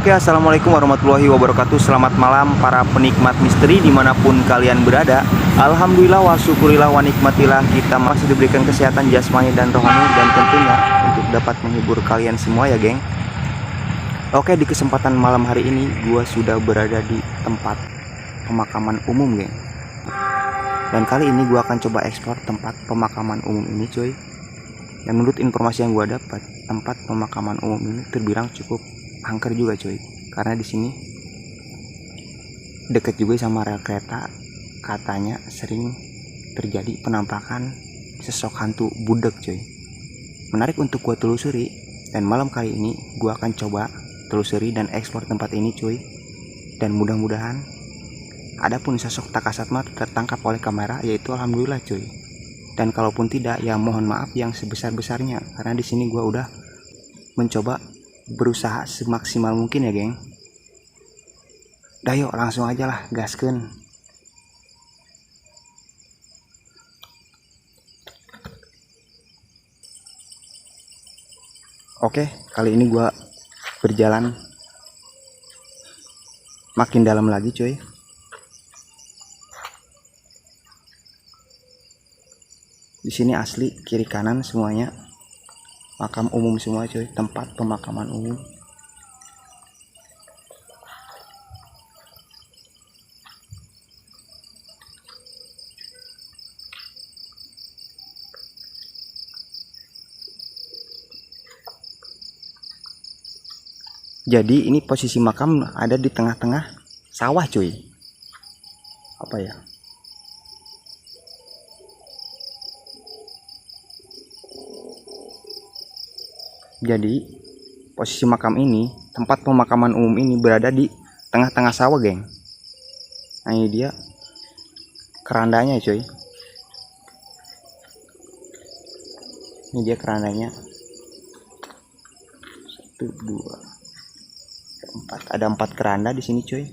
Oke, assalamualaikum warahmatullahi wabarakatuh. Selamat malam para penikmat misteri dimanapun kalian berada. Alhamdulillah wa syukurillah wa nikmatillah, kita masih diberikan kesehatan jasmani dan rohani, dan tentunya untuk dapat menghibur kalian semua ya geng. Oke, di kesempatan malam hari ini gua sudah berada di tempat pemakaman umum geng. Dan kali ini gua akan coba eksplor tempat pemakaman umum ini cuy. Dan menurut informasi yang gua dapat, tempat pemakaman umum ini terbilang cukup angker juga cuy, karena di sini deket juga sama rel kereta. Katanya sering terjadi penampakan sosok hantu budek cuy. Menarik untuk gua telusuri, dan malam kali ini gua akan coba telusuri dan eksplor tempat ini cuy. Dan mudah-mudahan adapun sosok tak kasat mata tertangkap oleh kamera, yaitu alhamdulillah cuy. Dan kalaupun tidak, ya mohon maaf yang sebesar-besarnya, karena di sini gua udah mencoba berusaha semaksimal mungkin ya geng. Dah yuk langsung aja lah, gaskeun. Oke, kali ini gua berjalan makin dalam lagi cuy. Di sini asli kiri kanan semuanya makam umum semua cuy, tempat pemakaman umum. Jadi ini posisi makam ada di tengah-tengah sawah cuy. Apa ya? Jadi posisi makam ini, tempat pemakaman umum ini berada di tengah-tengah sawah geng. Nah ini dia kerandanya cuy. Ini dia kerandanya. 1, 2, 4. Ada 4 keranda di sini cuy.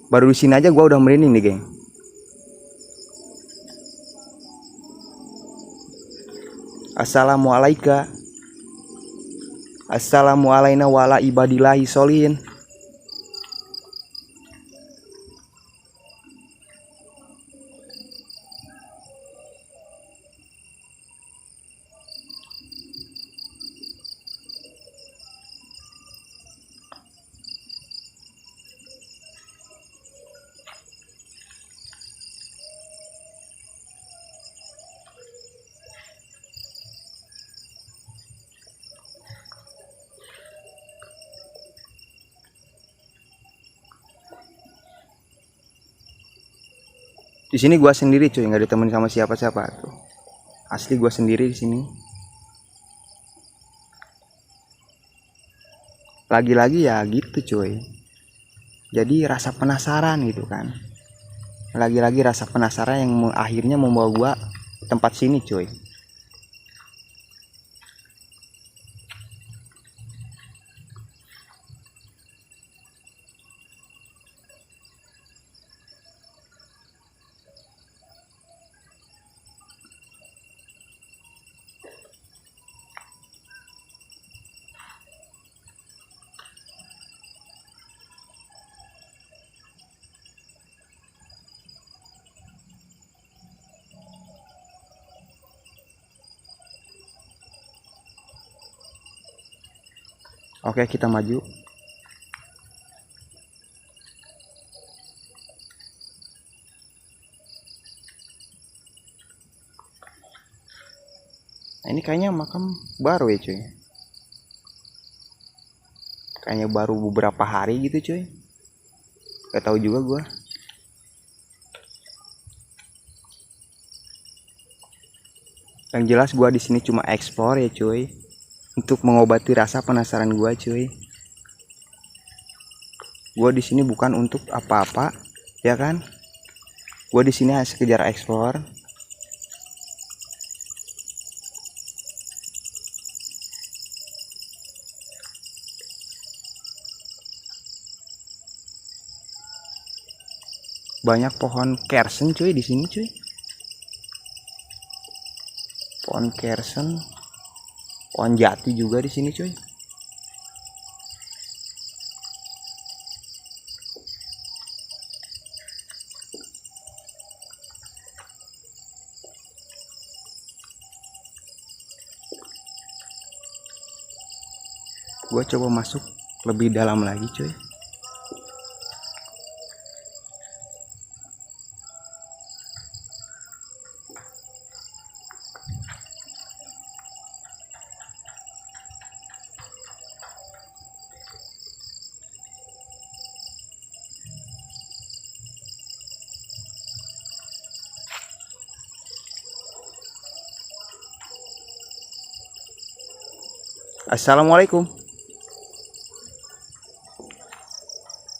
Baru di sini aja gua udah merinding nih geng. Assalamualaikum. Assalamualaikum wa ala ibadillahi sholihin. Di sini gua sendiri cuy, nggak ditemenin sama siapa-siapa tuh. Asli gua sendiri di sini. Lagi-lagi ya gitu cuy. Jadi rasa penasaran gitu kan. Lagi-lagi rasa penasaran yang akhirnya membawa gua tempat sini cuy. Oke, kita maju. Nah, ini kayaknya makam baru ya cuy. Kayaknya baru beberapa hari gitu cuy. Gak tahu juga gua. Yang jelas gua di sini cuma explore ya cuy, untuk mengobati rasa penasaran gua cuy. Gua di sini bukan untuk apa-apa, ya kan? Gua di sini hanya sekedar explore. Banyak pohon kersen cuy di sini cuy. Pohon kersen, pohon jati juga di sini cuy. Gua coba masuk lebih dalam lagi cuy. Assalamualaikum.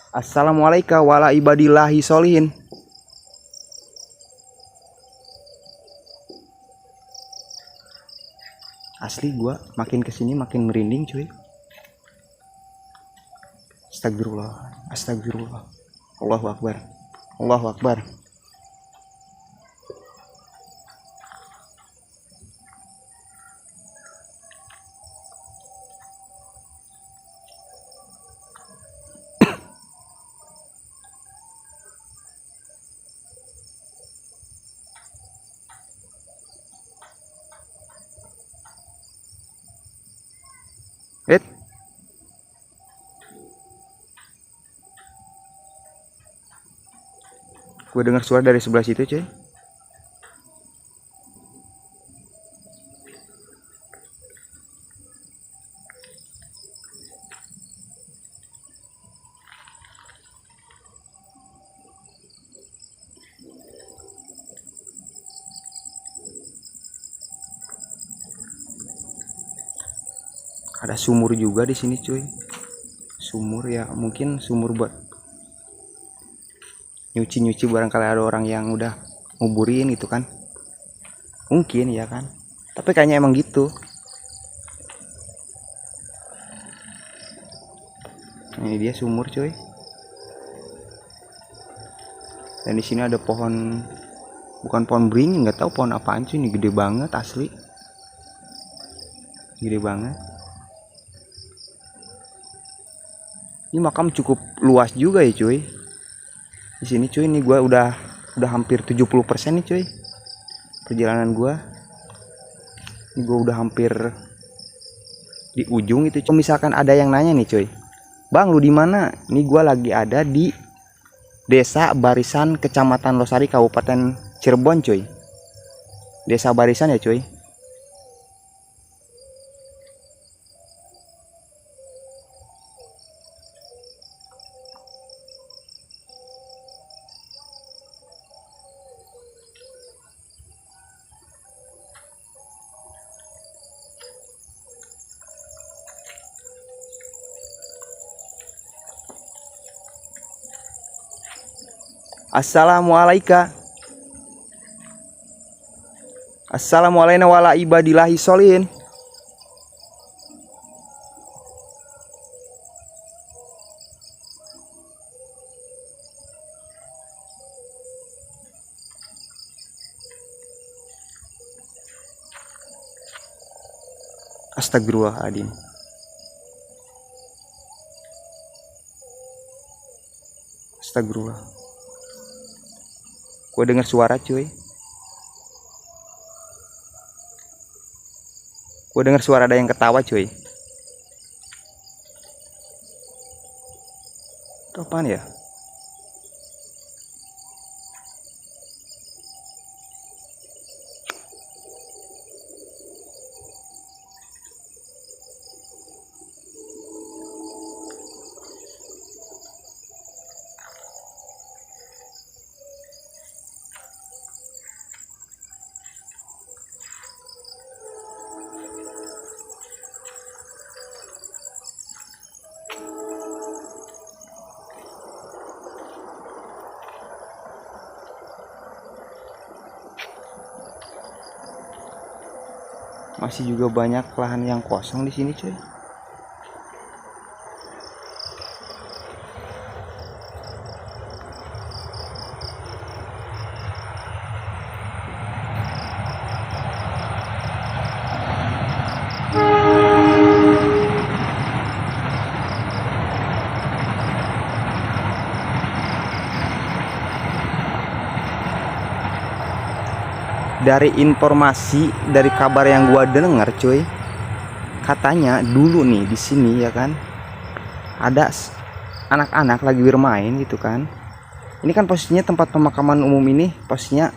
Assalamualaikum wala ibadillahi sholihin. Asli gua makin kesini makin merinding cuy. Astagfirullah, astagfirullah. Allahu akbar, Allahu akbar. Gue dengar suara dari sebelah situ cuy. Ada sumur juga di sini cuy. Sumur ya, mungkin sumur buat nyuci-nyuci, barangkali ada orang yang udah nguburin gitu kan. Mungkin ya kan. Tapi kayaknya emang gitu. Ini dia sumur cuy. Dan di sini ada pohon, bukan pohon beringin, nggak tahu pohon apaan cuy. Ini gede banget asli. Gede banget. Ini makam cukup luas juga ya cuy. Di sini cuy, ini gua udah hampir 70% nih cuy. Perjalanan gua. Ini gua udah hampir di ujung itu. Cuy. Misalkan ada yang nanya nih cuy, "Bang, lu di mana?" Ini gua lagi ada di Desa Barisan, Kecamatan Losari, Kabupaten Cirebon cuy. Desa Barisan ya cuy. Assalamualaikum. Assalamualaikum wala ibadillahi sholihin. Astagfirullahaladzim. Astagfirullah. Gue dengar suara cuy. Gue dengar suara ada yang ketawa cuy. Itu apaan ya? Masih juga banyak lahan yang kosong di sini cuy. dari informasi dari kabar yang gua denger cuy, katanya dulu nih di sini ya kan ada anak-anak lagi bermain gitu kan. Ini kan posisinya tempat pemakaman umum ini posisinya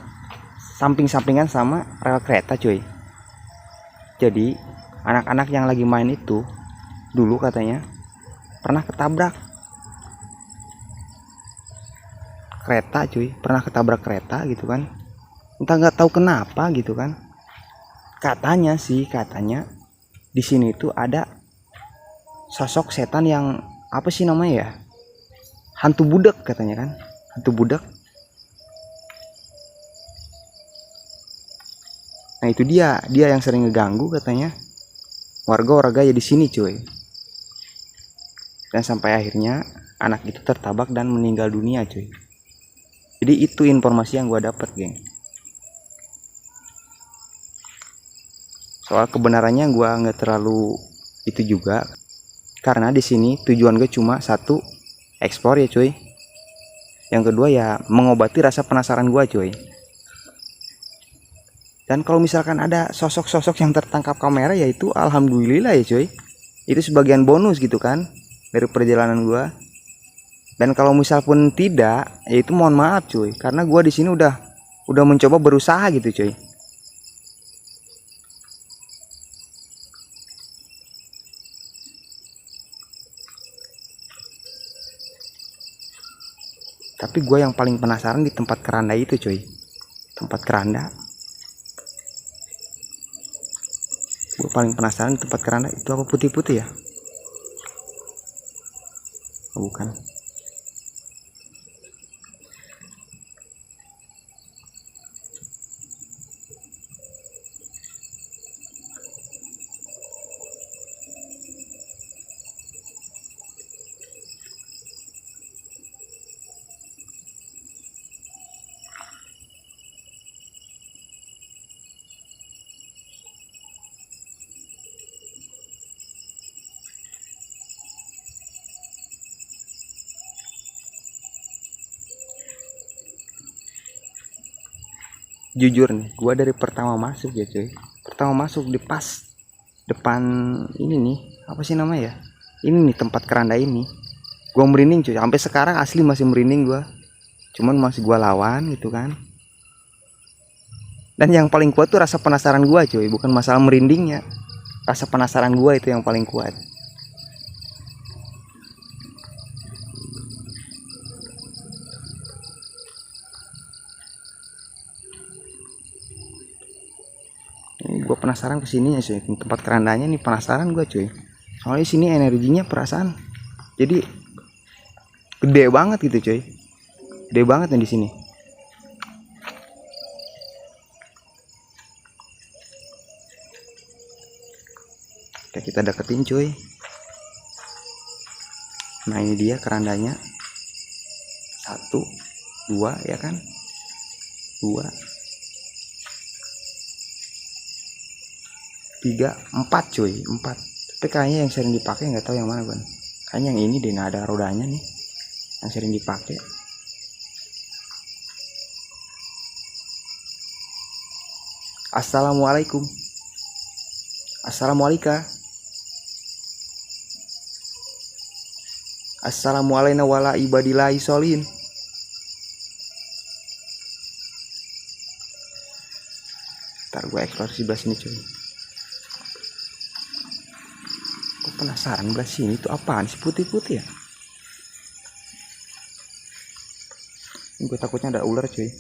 samping-sampingan sama rel kereta cuy. Jadi anak-anak yang lagi main itu dulu katanya pernah ketabrak kereta cuy, pernah ketabrak kereta gitu kan. Entah nggak tahu kenapa gitu kan. Katanya di sini tuh ada sosok setan yang apa sih namanya ya? Hantu budak katanya kan. Hantu budak. Nah, itu dia yang sering ngeganggu katanya warga-warga ya di sini cuy. Dan sampai akhirnya anak itu tertabak dan meninggal dunia cuy. Jadi itu informasi yang gua dapat, geng. Soal kebenarannya gua nggak terlalu itu juga, karena di sini tujuan gue cuma satu, eksplor ya cuy. Yang kedua ya mengobati rasa penasaran gua cuy. Dan kalau misalkan ada sosok-sosok yang tertangkap kamera, yaitu alhamdulillah ya cuy. Itu sebagian bonus gitu kan dari perjalanan gua. Dan kalau misal pun tidak, ya itu mohon maaf cuy, karena gua di sini udah mencoba berusaha gitu cuy. Tapi gue yang paling penasaran di tempat keranda itu cuy. Tempat keranda. Gue paling penasaran di tempat keranda itu apa putih-putih ya? Oh, bukan. Jujur nih, gua dari pertama masuk ya cuy, pertama masuk di pas depan ini nih, apa sih namanya ya, ini nih tempat keranda ini, gua merinding cuy. Sampai sekarang asli masih merinding gua, cuman masih gua lawan gitu kan. Dan yang paling kuat tuh rasa penasaran gua cuy, bukan masalah merindingnya. Rasa penasaran gua itu yang paling kuat. Gue penasaran kesini ya cuy, tempat kerandanya nih, penasaran gue cuy. Soalnya sini energinya perasaan jadi gede banget gitu cuy, gede banget nih di sini. Oke, kita deketin cuy. Nah, ini dia kerandanya. 1, 2 ya kan, 2, 3, 4 cuy, 4. Tapi kayaknya yang sering dipakai nggak tahu yang mana kan. Kayaknya yang ini deh, ada rodanya nih yang sering dipakai. Assalamualaikum. Assalamualaikum. Assalamualaikum wala ibadillahi sholin. Ntar gue explore sebelah sini cuy. Gue penasaran sebelah sini tuh apaan sih putih-putih ya. Gue takutnya ada ular cuy.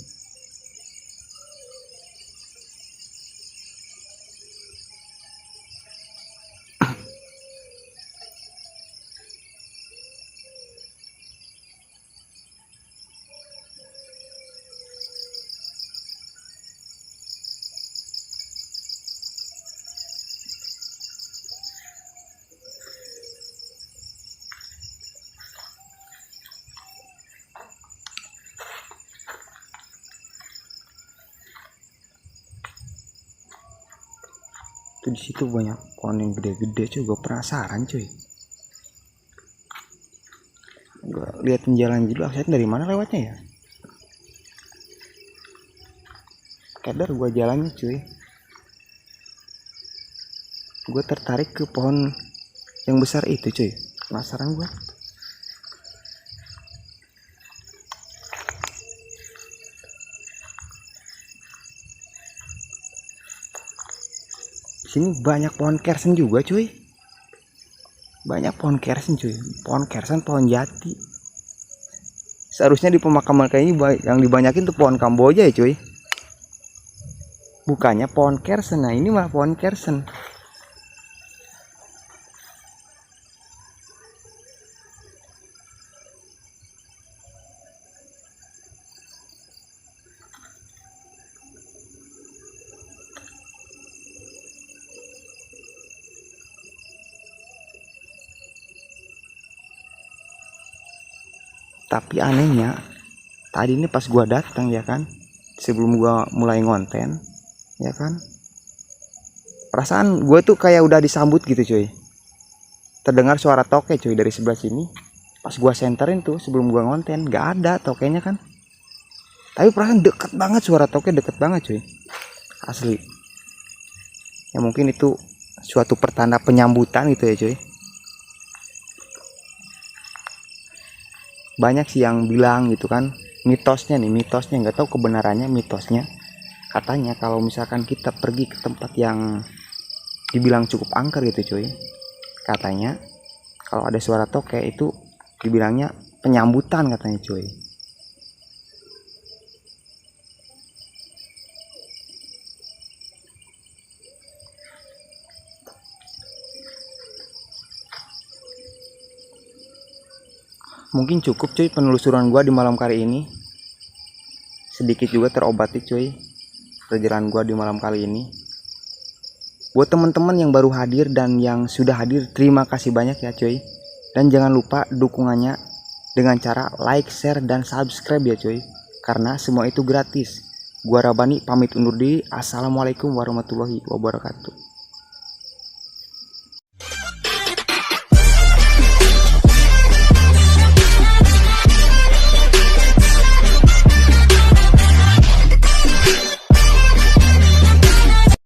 Tuh di situ banyak pohon yang gede-gede cuy, gue penasaran cuy. Gue liatin jalan dulu, aksesnya dari mana lewatnya ya. keder gua jalannya cuy. Gue tertarik ke pohon yang besar itu cuy, penasaran gue. Sini banyak pohon kersen juga cuy, banyak pohon kersen cuy, pohon kersen, pohon jati. Seharusnya di pemakaman kayak ini yang dibanyakin tuh pohon Kamboja ya cuy, bukannya pohon kersen. Nah ini malah pohon kersen. Tapi anehnya tadi ini pas gua datang ya kan, sebelum gua mulai ngonten ya kan, perasaan gue tuh kayak udah disambut gitu cuy. Terdengar suara toke cuy dari sebelah sini. Pas gua senterin tuh sebelum gua ngonten, gak ada tokenya kan. Tapi perasaan deket banget, suara toke deket banget cuy, asli. Ya mungkin itu suatu pertanda penyambutan gitu ya cuy. Banyak sih yang bilang gitu kan, mitosnya nggak tahu kebenarannya. Mitosnya katanya kalau misalkan kita pergi ke tempat yang dibilang cukup angker gitu cuy, katanya kalau ada suara toke itu dibilangnya penyambutan katanya cuy. Mungkin cukup cuy penelusuran gua di malam kali ini. Sedikit juga terobati cuy perjalanan gua di malam kali ini. Buat teman-teman yang baru hadir dan yang sudah hadir, terima kasih banyak ya cuy. Dan jangan lupa dukungannya dengan cara like, share, dan subscribe ya cuy, karena semua itu gratis. Gua Rabani pamit undur diri. Assalamualaikum warahmatullahi wabarakatuh.